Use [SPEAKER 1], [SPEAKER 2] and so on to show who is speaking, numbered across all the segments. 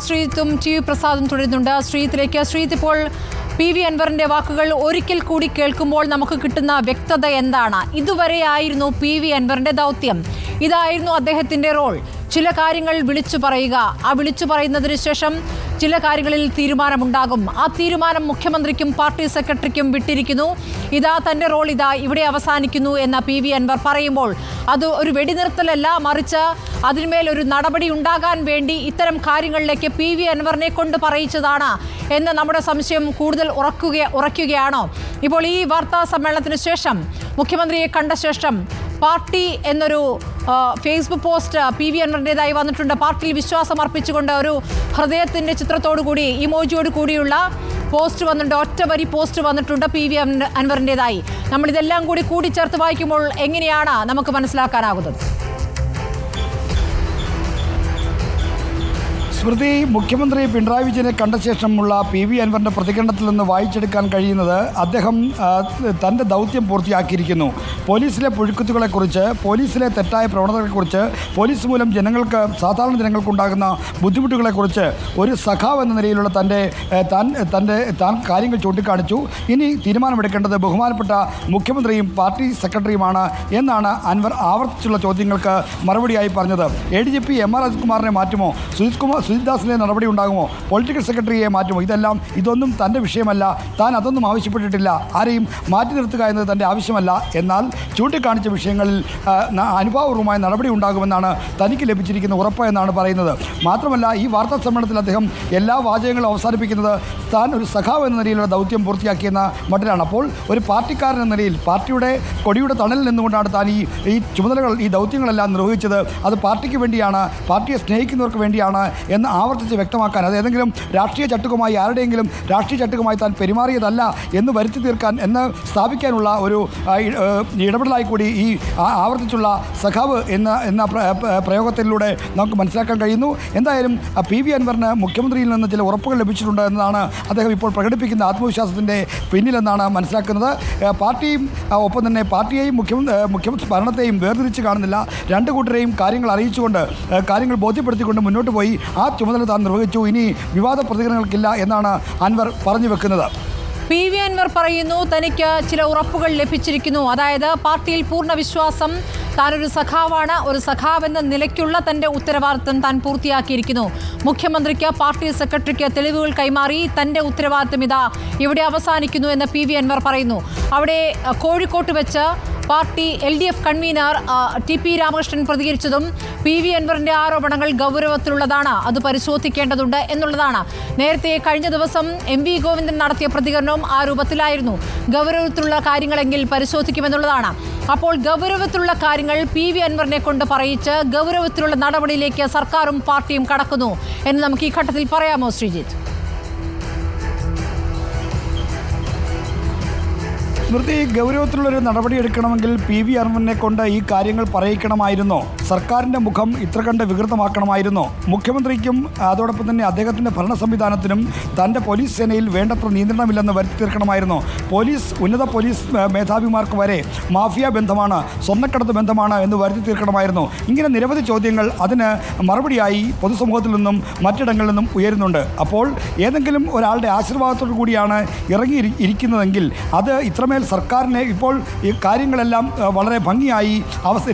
[SPEAKER 1] ശ്രീത്തും T V പ്രസാദും തുടരുന്നുണ്ട്. ശ്രീത്ത് ഇപ്പോൾ PV അൻവറിന്റെ വാക്കുകൾ ഒരിക്കൽ കൂടി കേൾക്കുമ്പോൾ നമുക്ക് കിട്ടുന്ന വ്യക്തത എന്താണ്? ഇതുവരെയായിരുന്നു PV അൻവറിന്റെ ദൗത്യം, ഇതായിരുന്നു അദ്ദേഹത്തിന്റെ റോൾ. ചില കാര്യങ്ങൾ വിളിച്ചു പറയുക, ആ വിളിച്ചു പറയുന്നതിന് ശേഷം ചില കാര്യങ്ങളിൽ തീരുമാനമുണ്ടാകും. ആ തീരുമാനം മുഖ്യമന്ത്രിക്കും പാർട്ടി സെക്രട്ടറിക്കും വിട്ടിരിക്കുന്നു. ഇതാ തൻ്റെ റോൾ, ഇതാ ഇവിടെ അവസാനിക്കുന്നു എന്ന PV അൻവർ പറയുമ്പോൾ അത് ഒരു വെടിനിർത്തലല്ല, മറിച്ച് അതിന്മേൽ ഒരു നടപടി ഉണ്ടാകാൻ വേണ്ടി ഇത്തരം കാര്യങ്ങളിലേക്ക് PV അൻവറിനെ കൊണ്ട് പറയിച്ചതാണ് എന്ന് നമ്മുടെ സംശയം കൂടുതൽ ഉറയ്ക്കുകയാണോ? ഇപ്പോൾ ഈ വാർത്താ സമ്മേളനത്തിന് ശേഷം മുഖ്യമന്ത്രിയെ കണ്ട ശേഷം പാർട്ടി എന്നൊരു ഫേസ്ബുക്ക് പോസ്റ്റ് PV അൻവറിൻ്റെതായി വന്നിട്ടുണ്ട്. പാർട്ടിയിൽ വിശ്വാസം അർപ്പിച്ചുകൊണ്ട് ഒരു ഹൃദയത്തിൻ്റെ ചിത്രത്തോടു കൂടി ഇമോജിയോട് കൂടിയുള്ള പോസ്റ്റ് വന്നിട്ടുണ്ട്, ഒറ്റ വരി പോസ്റ്റ് വന്നിട്ടുണ്ട് PV അൻവറിൻ്റെതായി. നമ്മളിതെല്ലാം കൂടി കൂടിച്ചേർത്ത് വായിക്കുമ്പോൾ എങ്ങനെയാണ് നമുക്ക് മനസ്സിലാക്കാനാകുന്നത്?
[SPEAKER 2] സ്മൃതി, മുഖ്യമന്ത്രി പിണറായി വിജയനെ കണ്ട ശേഷമുള്ള PV അൻവറിൻ്റെ പ്രതികരണത്തിൽ നിന്ന് വായിച്ചെടുക്കാൻ കഴിയുന്നത് അദ്ദേഹം തൻ്റെ ദൗത്യം പൂർത്തിയാക്കിയിരിക്കുന്നു. പോലീസിലെ പുഴുക്കുത്തുകളെക്കുറിച്ച്, പോലീസിലെ തെറ്റായ പ്രവണതകളെക്കുറിച്ച്, പോലീസ് മൂലം സാധാരണ ജനങ്ങൾക്കുണ്ടാകുന്ന ബുദ്ധിമുട്ടുകളെക്കുറിച്ച് ഒരു സഖാവ് എന്ന നിലയിലുള്ള താൻ കാര്യങ്ങൾ ചൂണ്ടിക്കാണിച്ചു. ഇനി തീരുമാനമെടുക്കേണ്ടത് ബഹുമാനപ്പെട്ട മുഖ്യമന്ത്രിയും പാർട്ടി സെക്രട്ടറിയുമാണ് എന്നാണ് അൻവർ ആവർത്തിച്ചുള്ള ചോദ്യങ്ങൾക്ക് മറുപടിയായി പറഞ്ഞത്. ADGP MR അജിത്കുമാറിനെ മാറ്റുമോ? സുജിത് ദാസിൻ്റെ നടപടി ഉണ്ടാകുമോ? പൊളിറ്റിക്കൽ സെക്രട്ടറിയെ മാറ്റുമോ? ഇതൊന്നും തൻ്റെ വിഷയമല്ല, താൻ അതൊന്നും ആവശ്യപ്പെട്ടിട്ടില്ല. ആരെയും മാറ്റി നിർത്തുക എന്നത് തൻ്റെ ആവശ്യമല്ല. എന്നാൽ ചൂണ്ടിക്കാണിച്ച വിഷയങ്ങളിൽ അനുഭാവപൂർവമായ നടപടി ഉണ്ടാകുമെന്നാണ് തനിക്ക് ലഭിച്ചിരിക്കുന്ന ഉറപ്പ് എന്നാണ് പറയുന്നത്. മാത്രമല്ല, ഈ വാർത്താ സമ്മേളനത്തിൽ അദ്ദേഹം എല്ലാ വാചകങ്ങളും അവസാനിപ്പിക്കുന്നത് താൻ ഒരു സഖാവ് എന്ന നിലയിലുള്ള ദൗത്യം പൂർത്തിയാക്കിയെന്ന മട്ടിലാണ്. അപ്പോൾ ഒരു പാർട്ടിക്കാരൻ എന്ന നിലയിൽ പാർട്ടിയുടെ കൊടിയുടെ തണലിൽ നിന്നുകൊണ്ടാണ് താൻ ഈ ചുമതലകൾ, ഈ ദൗത്യങ്ങളെല്ലാം നിർവഹിച്ചത്. അത് പാർട്ടിക്ക് വേണ്ടിയാണ്, പാർട്ടിയെ സ്നേഹിക്കുന്നവർക്ക് വേണ്ടിയാണ് എന്ന് ആവർത്തിച്ച് വ്യക്തമാക്കാൻ, അത് ഏതെങ്കിലും രാഷ്ട്രീയ ചട്ടുകമായി, ആരുടെയെങ്കിലും രാഷ്ട്രീയ ചട്ടുകമായി താൻ പെരുമാറിയതല്ല എന്ന് വരുത്തി തീർക്കാൻ, എന്ന് സ്ഥാപിക്കാനുള്ള ഒരു ഇടപെടലായി കൂടി ഈ ആവർത്തിച്ചുള്ള സഖാവ് എന്ന പ്രയോഗത്തിലൂടെ നമുക്ക് മനസ്സിലാക്കാൻ കഴിയുന്നു. എന്തായാലും PV അൻവറിന് മുഖ്യമന്ത്രിയിൽ നിന്ന് ചില ഉറപ്പുകൾ ലഭിച്ചിട്ടുണ്ട് എന്നതാണ് അദ്ദേഹം ഇപ്പോൾ പ്രകടിപ്പിക്കുന്ന ആത്മവിശ്വാസത്തിൻ്റെ പിന്നിലെന്നാണ് മനസ്സിലാക്കുന്നത്. പാർട്ടിയും ഒപ്പം തന്നെ പാർട്ടിയെയും മുഖ്യമന്ത്രി ഭരണത്തെയും വേർതിരിച്ച് കാണുന്നില്ല. രണ്ടു കൂട്ടരെയും കാര്യങ്ങൾ അറിയിച്ചുകൊണ്ട്, കാര്യങ്ങൾ ബോധ്യപ്പെടുത്തിക്കൊണ്ട് മുന്നോട്ട് പോയി ആ ചുമതല താൻ നിർവഹിച്ചു. ഇനി വിവാദ പ്രതികരണങ്ങൾക്കില്ല എന്നാണ് അൻവർ പറഞ്ഞു വെക്കുന്നത്.
[SPEAKER 1] PV അൻവർ പറയുന്നു തനിക്ക് ചില ഉറപ്പുകൾ ലഭിച്ചിരിക്കുന്നു. അതായത് പാർട്ടിയിൽ പൂർണ്ണ വിശ്വാസം, താനൊരു സഖാവാണ്, ഒരു സഖാവെന്ന നിലയ്ക്കുള്ള തൻ്റെ ഉത്തരവാദിത്വം താൻ പൂർത്തിയാക്കിയിരിക്കുന്നു. മുഖ്യമന്ത്രിക്ക് പാർട്ടി സെക്രട്ടറിക്ക് തെളിവുകൾ കൈമാറി തൻ്റെ ഉത്തരവാദിത്വം ഇതാ ഇവിടെ അവസാനിക്കുന്നു എന്ന് PV അൻവർ പറയുന്നു. അവിടെ കോഴിക്കോട്ട് വെച്ച് party LDF convener TP Ramakrishnan പ്രതികരിച്ചതും PV അൻവറിൻ്റെ ആരോപണങ്ങൾ ഗൗരവത്തിലുള്ളതാണ്, അത് പരിശോധിക്കേണ്ടതുണ്ട് എന്നുള്ളതാണ്. നേരത്തെ കഴിഞ്ഞ ദിവസം MV ഗോവിന്ദൻ നടത്തിയ പ്രതികരണവും ആ രൂപത്തിലായിരുന്നു. ഗൗരവത്തിലുള്ള കാര്യങ്ങളെങ്കിൽ പരിശോധിക്കുമെന്നുള്ളതാണ്. അപ്പോൾ ഗൗരവത്തിലുള്ള കാര്യങ്ങൾ PV അൻവറിനെ കൊണ്ട് പറയിച്ച് ഗൗരവത്തിലുള്ള നടപടിയിലേക്ക് സർക്കാരും പാർട്ടിയും കടക്കുന്നു എന്ന് നമുക്ക് ഈ ഘട്ടത്തിൽ പറയാമോ ശ്രീജിത്ത്?
[SPEAKER 2] സ്മൃതി, ഗൗരവത്തിലുള്ളൊരു നടപടി എടുക്കണമെങ്കിൽ PV അൻവറിനെ കൊണ്ട് ഈ കാര്യങ്ങൾ പറയിക്കണമായിരുന്നോ? സർക്കാരിൻ്റെ മുഖം ഇത്ര കണ്ട് വികൃതമാക്കണമായിരുന്നോ? മുഖ്യമന്ത്രിക്കും അതോടൊപ്പം തന്നെ അദ്ദേഹത്തിൻ്റെ ഭരണ സംവിധാനത്തിനും തൻ്റെ പോലീസ് സേനയിൽ വേണ്ടത്ര നിയന്ത്രണമില്ലെന്ന് വരുത്തി തീർക്കണമായിരുന്നോ? ഉന്നത പോലീസ് മേധാവിമാർക്ക് വരെ മാഫിയ ബന്ധമാണ്, സ്വർണ്ണക്കടത്ത് ബന്ധമാണ് എന്ന് വരുത്തി തീർക്കണമായിരുന്നോ? ഇങ്ങനെ നിരവധി ചോദ്യങ്ങൾ അതിന് മറുപടിയായി പൊതുസമൂഹത്തിൽ നിന്നും മറ്റിടങ്ങളിൽ നിന്നും ഉയരുന്നുണ്ട്. അപ്പോൾ ഏതെങ്കിലും ഒരാളുടെ ആശീർവാദത്തോടു കൂടിയാണ് ഇരിക്കുന്നതെങ്കിൽ അത് ഇത്രമേൽ സർക്കാരിനെ ഇപ്പോൾ ഈ കാര്യങ്ങളെല്ലാം വളരെ ഭംഗിയായി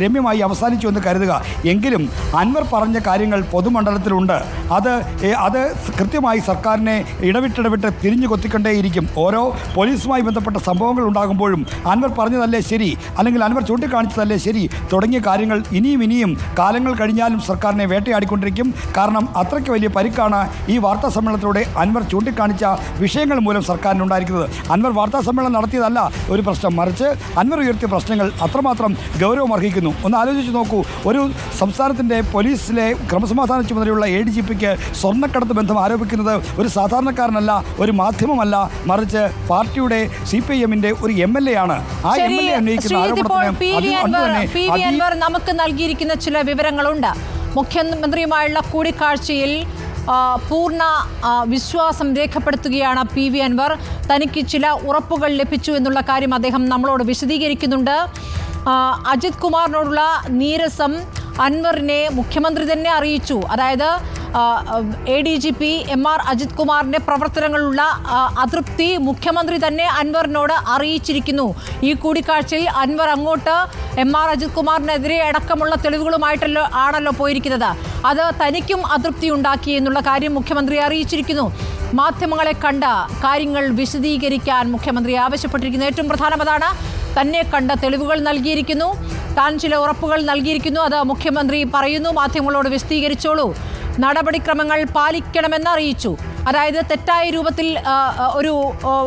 [SPEAKER 2] രമ്യമായി അവസാനിച്ചു എന്ന് കരുതുക. എങ്കിലും അൻവർ പറഞ്ഞ കാര്യങ്ങൾ പൊതുമണ്ഡലത്തിലുണ്ട്. അത് കൃത്യമായി സർക്കാരിനെ ഇടവിട്ട് തിരിഞ്ഞു കൊത്തിക്കൊണ്ടേയിരിക്കും. ഓരോ പോലീസുമായി ബന്ധപ്പെട്ട സംഭവങ്ങൾ ഉണ്ടാകുമ്പോഴും അൻവർ പറഞ്ഞതല്ലേ ശരി, അല്ലെങ്കിൽ അൻവർ ചൂണ്ടിക്കാണിച്ചതല്ലേ ശരി തുടങ്ങിയ കാര്യങ്ങൾ ഇനിയും കാലങ്ങൾ കഴിഞ്ഞാലും സർക്കാരിനെ വേട്ടയാടിക്കൊണ്ടിരിക്കും. കാരണം അത്രയ്ക്ക് വലിയ പരിക്കാണ് ഈ വാർത്താ സമ്മേളനത്തിലൂടെ അൻവർ ചൂണ്ടിക്കാണിച്ച വിഷയങ്ങൾ മൂലം സർക്കാരിനുണ്ടായിരിക്കുന്നത്. അൻവർ വാർത്താ സമ്മേളനം നടത്തിയതല്ല ഒരു പ്രശ്നം, മറിച്ച് അൻവർ ഉയർത്തിയ പ്രശ്നങ്ങൾ അത്രമാത്രം ഗൗരവം അർഹിക്കുന്നു. ഒന്ന് ആലോചിച്ച് നോക്കൂ, ഒരു സംസ്ഥാനത്തിൻ്റെ പോലീസിലെ ക്രമസമാധാന ചുമതലയുള്ള ADGPക്ക് സ്വർണ്ണക്കടത്ത് ബന്ധം ആരോപിക്കുന്നത് ഒരു സാധാരണക്കാരനല്ല, ഒരു മാധ്യമമല്ല, മറിച്ച് പാർട്ടിയുടെ CPIMന്റെ ഒരു MLA ആണ്. ആ MLA ഉന്നയിക്കുന്ന
[SPEAKER 1] ആരോപണത്തിന് നമുക്ക് നൽകിയിരിക്കുന്ന ചില വിവരങ്ങളുണ്ട്. മുഖ്യമന്ത്രിയുമായുള്ള കൂടിക്കാഴ്ചയിൽ പൂർണ്ണ വിശ്വാസം രേഖപ്പെടുത്തുകയാണ് PV അൻവർ. തനിക്ക് ചില ഉറപ്പുകൾ ലഭിച്ചു എന്നുള്ള കാര്യം അദ്ദേഹം നമ്മളോട് വിശദീകരിക്കുന്നുണ്ട്. അജിത് കുമാറിനോടുള്ള നീരസം അൻവറിനെ മുഖ്യമന്ത്രി തന്നെ അറിയിച്ചു. അതായത് ADGP MR അജിത് കുമാറിന്റെ പ്രവർത്തനങ്ങളുള്ള അതൃപ്തി മുഖ്യമന്ത്രി തന്നെ അൻവറിനോട് അറിയിച്ചിരിക്കുന്നു. ഈ കൂടിക്കാഴ്ചയിൽ അൻവർ അങ്ങോട്ട് MR അജിത് കുമാറിനെതിരെ അടക്കമുള്ള തെളിവുകളുമായിട്ടാണല്ലോ പോയിരിക്കുന്നത്. അത് തനിക്കും അതൃപ്തി ഉണ്ടാക്കി എന്നുള്ള കാര്യം മുഖ്യമന്ത്രി അറിയിച്ചിരിക്കുന്നു. മാധ്യമങ്ങളെ കണ്ട കാര്യങ്ങൾ വിശദീകരിക്കാൻ മുഖ്യമന്ത്രി ആവശ്യപ്പെട്ടിരിക്കുന്നു. ഏറ്റവും പ്രധാനപ്പെട്ടതാണ് തന്നെ കണ്ട തെളിവുകൾ നൽകിയിരിക്കുന്നു, താൻ ചില ഉറപ്പുകൾ നൽകിയിരിക്കുന്നു. അത് മുഖ്യമന്ത്രി പറയുന്നു, മാധ്യമങ്ങളോട് വിശദീകരിച്ചോളൂ, നടപടിക്രമങ്ങൾ പാലിക്കണമെന്ന് അറിയിച്ചു. അതായത് തെറ്റായ രൂപത്തിൽ ഒരു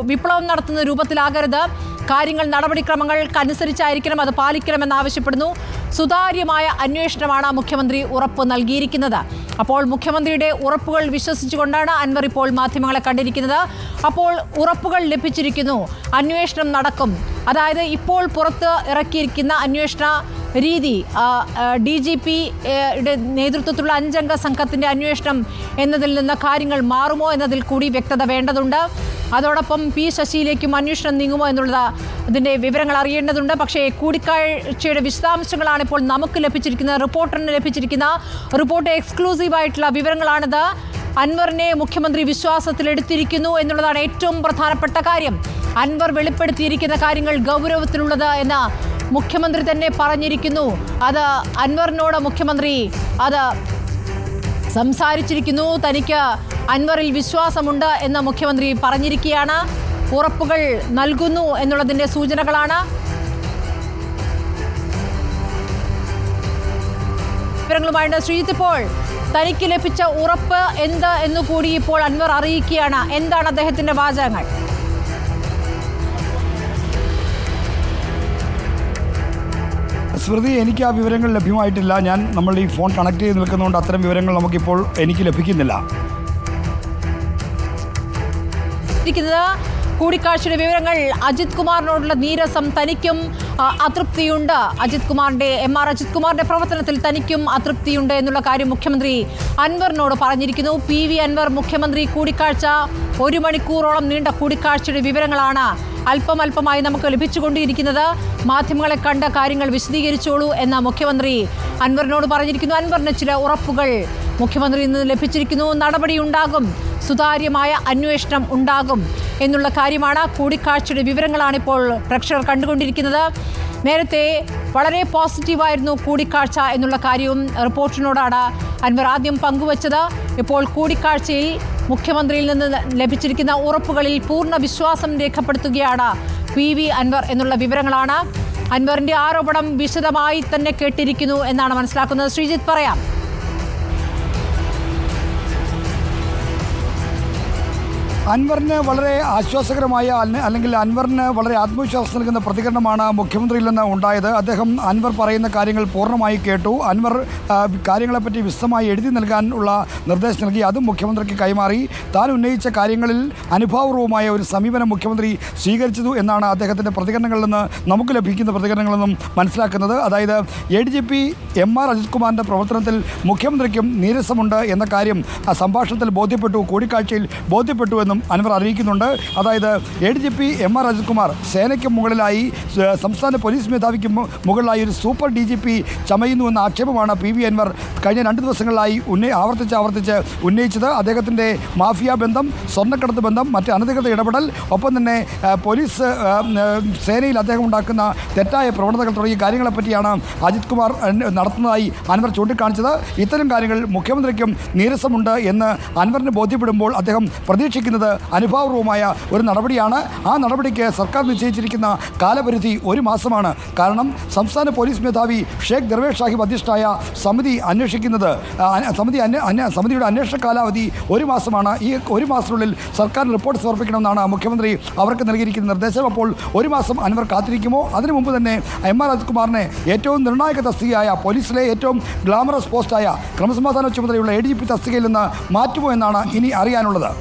[SPEAKER 1] വിപ്ലവം നടത്തുന്ന രൂപത്തിലാകരുത്, കാര്യങ്ങൾ നടപടിക്രമങ്ങൾക്കനുസരിച്ചായിരിക്കണം, അത് പാലിക്കണമെന്ന് ആവശ്യപ്പെടുന്നു. സുതാര്യമായ അന്വേഷണമാണ് മുഖ്യമന്ത്രി ഉറപ്പ് നൽകിയിരിക്കുന്നത്. അപ്പോൾ മുഖ്യമന്ത്രിയുടെ ഉറപ്പുകൾ വിശ്വസിച്ചുകൊണ്ടാണ് അൻവർ ഇപ്പോൾ മാധ്യമങ്ങളെ കണ്ടിരിക്കുന്നത്. അപ്പോൾ ഉറപ്പുകൾ ലഭിച്ചിരിക്കുന്നു, അന്വേഷണം നടക്കും. അതായത് ഇപ്പോൾ പുറത്ത് ഇറക്കിയിരിക്കുന്ന അന്വേഷണ രീതി DGPയുടെ നേതൃത്വത്തിലുള്ള 5-അംഗ സംഘത്തിൻ്റെ അന്വേഷണം എന്നതിൽ നിന്ന് കാര്യങ്ങൾ മാറുമോ എന്നതിൽ കൂടി വ്യക്തത വേണ്ടതുണ്ട്. അതോടൊപ്പം P ശശിയിലേക്കും അന്വേഷണം നീങ്ങുമോ എന്നുള്ളത് ഇതിൻ്റെ വിവരങ്ങൾ അറിയേണ്ടതുണ്ട്. പക്ഷേ കൂടിക്കാഴ്ചയുടെ വിശദാംശങ്ങളാണ് ഇപ്പോൾ നമുക്ക് ലഭിച്ചിരിക്കുന്നത്. റിപ്പോർട്ടറിന് ലഭിച്ചിരിക്കുന്ന റിപ്പോർട്ട് എക്സ്ക്ലൂസീവായിട്ടുള്ള വിവരങ്ങളാണിത്. അൻവറിനെ മുഖ്യമന്ത്രി വിശ്വാസത്തിലെടുത്തിരിക്കുന്നു എന്നുള്ളതാണ് ഏറ്റവും പ്രധാനപ്പെട്ട കാര്യം. അൻവർ വെളിപ്പെടുത്തിയിരിക്കുന്ന കാര്യങ്ങൾ ഗൗരവത്തിലുള്ളത് എന്ന് മുഖ്യമന്ത്രി തന്നെ പറഞ്ഞിരിക്കുന്നു. അത് അൻവറിനോട് മുഖ്യമന്ത്രി അത് സംസാരിച്ചിരിക്കുന്നു. തനിക്ക് അൻവറിൽ വിശ്വാസമുണ്ട് എന്ന് മുഖ്യമന്ത്രി പറഞ്ഞിരിക്കുകയാണ്. ഉറപ്പുകൾ നൽകുന്നു എന്നുള്ളതിൻ്റെ സൂചനകളാണ്. വിവരങ്ങളുമായിട്ട് ശ്രീജിത്ത്, ഇപ്പോൾ തനിക്ക് ലഭിച്ച ഉറപ്പ് എന്ത് എന്നുകൂടി ഇപ്പോൾ അൻവർ അറിയിക്കുകയാണ്. എന്താണ് അദ്ദേഹത്തിന്റെ വാചകങ്ങൾ?
[SPEAKER 2] സ്മൃതി, എനിക്ക് ആ വിവരങ്ങൾ ലഭ്യമായിട്ടില്ല. നമ്മൾ ഈ ഫോൺ കണക്ട് ചെയ്ത് നിൽക്കുന്നതുകൊണ്ട് അത്തരം വിവരങ്ങൾ നമുക്കിപ്പോൾ എനിക്ക് ലഭിക്കുന്നില്ല.
[SPEAKER 1] കൂടിക്കാഴ്ചയുടെ വിവരങ്ങൾ, അജിത് കുമാറിനോടുള്ള നീരസം, തനിക്കും അതൃപ്തിയുണ്ട്. MR അജിത് കുമാറിന്റെ പ്രവർത്തനത്തിൽ തനിക്കും അതൃപ്തിയുണ്ട് എന്നുള്ള കാര്യം മുഖ്യമന്ത്രി അൻവറിനോട് പറഞ്ഞിരിക്കുന്നു. PV അൻവർ മുഖ്യമന്ത്രി കൂടിക്കാഴ്ച 1 മണിക്കൂറോളം നീണ്ട കൂടിക്കാഴ്ചയുടെ വിവരങ്ങളാണ് അല്പമായി നമുക്ക് ലഭിച്ചുകൊണ്ടിരിക്കുന്നത്. മാധ്യമങ്ങളെ കണ്ട കാര്യങ്ങൾ വിശദീകരിച്ചോളൂ എന്ന് മുഖ്യമന്ത്രി അൻവറിനോട് പറഞ്ഞിരിക്കുന്നു. അൻവറിന് ചില ഉറപ്പുകൾ മുഖ്യമന്ത്രിയിൽ നിന്ന് ലഭിച്ചിരിക്കുന്നു. നടപടി ഉണ്ടാകും, സുതാര്യമായ അന്വേഷണം ഉണ്ടാകും എന്നുള്ള കാര്യമാണ്. കൂടിക്കാഴ്ചയുടെ വിവരങ്ങളാണ് ഇപ്പോൾ പ്രേക്ഷകർ കണ്ടുകൊണ്ടിരിക്കുന്നത്. നേരത്തെ വളരെ പോസിറ്റീവായിരുന്നു കൂടിക്കാഴ്ച എന്നുള്ള കാര്യവും റിപ്പോർട്ടിനോടാണ് അൻവർ ആദ്യം പങ്കുവച്ചത്. ഇപ്പോൾ കൂടിക്കാഴ്ചയിൽ മുഖ്യമന്ത്രിയിൽ നിന്ന് ലഭിച്ചിരിക്കുന്ന ഉറപ്പുകളിൽ പൂർണ്ണ വിശ്വാസം രേഖപ്പെടുത്തുകയാണ് PV അൻവർ എന്നുള്ള വിവരങ്ങളാണ്. അൻവറിന്റെ ആരോപണം വിശദമായി തന്നെ കേട്ടിരിക്കുന്നു എന്നാണ് മനസ്സിലാക്കുന്നത്. ശ്രീജിത്ത്, പറയാം.
[SPEAKER 2] അൻവറിന് വളരെ ആശ്വാസകരമായ അല്ലെങ്കിൽ അൻവറിന് വളരെ ആത്മവിശ്വാസം നൽകുന്ന പ്രതികരണമാണ് മുഖ്യമന്ത്രിയിൽ നിന്ന് ഉണ്ടായത്. അൻവർ പറയുന്ന കാര്യങ്ങൾ പൂർണ്ണമായി കേട്ടു. അൻവർ കാര്യങ്ങളെപ്പറ്റി വിശദമായി എഴുതി നൽകാനുള്ള നിർദ്ദേശം നൽകി, അതും മുഖ്യമന്ത്രിക്ക് കൈമാറി. താൻ ഉന്നയിച്ച കാര്യങ്ങളിൽ അനുഭാവപൂർവമായ ഒരു സമീപനം മുഖ്യമന്ത്രി സ്വീകരിച്ചു എന്നാണ് അദ്ദേഹത്തിൻ്റെ പ്രതികരണങ്ങളിൽ നിന്ന് നമുക്ക് ലഭിക്കുന്ന പ്രതികരണങ്ങളെന്നും മനസ്സിലാക്കുന്നത്. അതായത് ADGP MR അജിത് കുമാറിൻ്റെ പ്രവർത്തനത്തിൽ മുഖ്യമന്ത്രിക്കും നീരസമുണ്ട് എന്ന കാര്യം സംഭാഷണത്തിൽ ബോധ്യപ്പെട്ടു, കൂടിക്കാഴ്ചയിൽ ബോധ്യപ്പെട്ടു എന്നും അൻവർ അറിയിക്കുന്നുണ്ട്. അതായത് ADGP MR അജിത് കുമാർ സേനയ്ക്ക് മുകളിലായി സംസ്ഥാന പോലീസ് മേധാവിക്ക് മുകളിലായി ഒരു സൂപ്പർ DGP ചമയുന്നു എന്ന ആക്ഷേപമാണ് PV അൻവർ കഴിഞ്ഞ 2 ദിവസങ്ങളിലായി ആവർത്തിച്ച് ഉന്നയിച്ചത്. അദ്ദേഹത്തിൻ്റെ മാഫിയ ബന്ധം, സ്വർണ്ണക്കടത്ത് ബന്ധം, മറ്റ് അനധികൃത ഇടപെടൽ, ഒപ്പം തന്നെ പോലീസ് സേനയിൽ അദ്ദേഹം ഉണ്ടാക്കുന്ന തെറ്റായ പ്രവണതകൾ തുടങ്ങിയ കാര്യങ്ങളെപ്പറ്റിയാണ് അജിത് കുമാർ നടത്തുന്നതായി അൻവർ ചൂണ്ടിക്കാണിച്ചത്. ഇത്തരം കാര്യങ്ങൾ മുഖ്യമന്ത്രിക്കും നീരസമുണ്ട് എന്ന് അൻവറിന് ബോധ്യപ്പെടുമ്പോൾ അദ്ദേഹം പ്രതീക്ഷിക്കുന്നത് അനുഭാവപൂർവമായ ഒരു നടപടിയാണ്. ആ നടപടിക്ക് സർക്കാർ നിശ്ചയിച്ചിരിക്കുന്ന കാലപരിധി 1 മാസമാണ്. കാരണം സംസ്ഥാന പോലീസ് മേധാവി ഷേഖ് ദർവേഷ് സാഹിബ് അധ്യക്ഷനായ സമിതി സമിതിയുടെ അന്വേഷണ കാലാവധി 1 മാസമാണ്. ഈ 1 മാസത്തിനുള്ളിൽ സർക്കാർ റിപ്പോർട്ട് സമർപ്പിക്കണമെന്നാണ് മുഖ്യമന്ത്രി അവർക്ക് നൽകിയിരിക്കുന്ന നിർദ്ദേശം. അപ്പോൾ 1 മാസം അൻവർ കാത്തിരിക്കുമോ? അതിനു മുമ്പ് തന്നെ MR അജിത് കുമാറിനെ ഏറ്റവും നിർണായക തസ്തികയായ പോലീസിലെ ഏറ്റവും ഗ്ലാമറസ് പോസ്റ്റായ ക്രമസമാധാന ചുമതലയുള്ള ADGP തസ്തികയിൽ നിന്ന് മാറ്റുമോ എന്നാണ് ഇനി അറിയാനുള്ളത്.